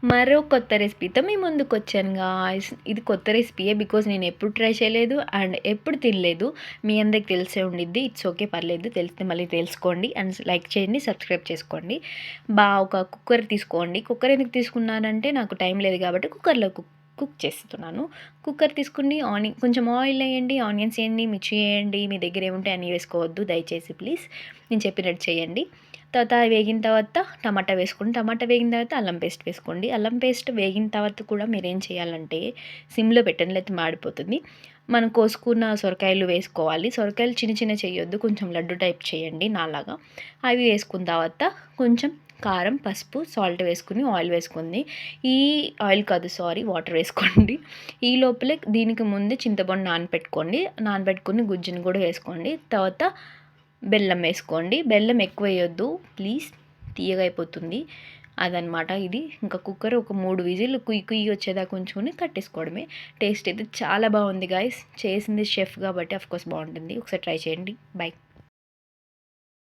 మరో కొత్త రెసిపీతో మీ ముందుకొచ్చాను గాయ్స్. ఇది కొత్త రెసిపీయే బికాజ్ నేను ఎప్పుడు ట్రై చేయలేదు అండ్ ఎప్పుడు తినలేదు. మీ అందరికి తెలిసే ఉండిద్ది. ఇట్స్ ఓకే, పర్లేదు. తెలిస్తే మళ్ళీ తెలుసుకోండి అండ్ లైక్ చేయండి, సబ్స్క్రైబ్ చేసుకోండి. ఒక కుక్కర్ తీసుకోండి. కుక్కర్ ఎందుకు తీసుకున్నానంటే నాకు టైం లేదు కాబట్టి కుక్కర్‌లో కుక్ చేస్తున్నాను. కుక్కర్ తీసుకొని కొంచెం ఆయిల్ వేయండి, ఆనియన్స్ వేయండి, మిర్చి వేయండి. మీ దగ్గర ఏముంటే అన్నీ వేసుకోవద్దు దయచేసి ప్లీజ్. నేను చెప్పినట్టు చేయండి. తర్వాత వేగిన తర్వాత టమాటా వేసుకోండి. టమాటా వేగిన తర్వాత అల్లం పేస్ట్ వేసుకోండి. అల్లం పేస్ట్ వేగిన తర్వాత కూడా మీరేం చేయాలంటే సిమ్లో పెట్టండి, లేకపోతే మాడిపోతుంది. మనం కోసుకున్న సొరకాయలు వేసుకోవాలి. సొరకాయలు చిన్న చిన్న చేయొద్దు, కొంచెం లడ్డు టైప్ చేయండి నాలాగా. అవి వేసుకున్న తర్వాత కొంచెం కారం, పసుపు, సాల్ట్ వేసుకుని ఆయిల్ వేసుకుంది. ఈ ఆయిల్ కాదు సారీ, వాటర్ వేసుకోండి. ఈ లోపలే దీనికి ముందు చింతపండు నానబెట్టుకొని గుజ్జుని కూడా వేసుకోండి. తర్వాత బెల్లం వేసుకోండి. బెల్లం ఎక్కువ వేయొద్దు ప్లీజ్, తీయగా అయిపోతుంది. అదనమాట ఇది. ఇంకా కుక్కర్ ఒక 3 విజిల్లు కుయ్యి కుయ్యి వచ్చేదాకా ఉంచుకొని కట్టేసుకోవడమే. టేస్ట్ అయితే చాలా బాగుంది గాయ్స్. చేసింది షెఫ్ కాబట్టి ఆఫ్కోర్స్ బాగుంటుంది. ఒకసారి ట్రై చేయండి. బై.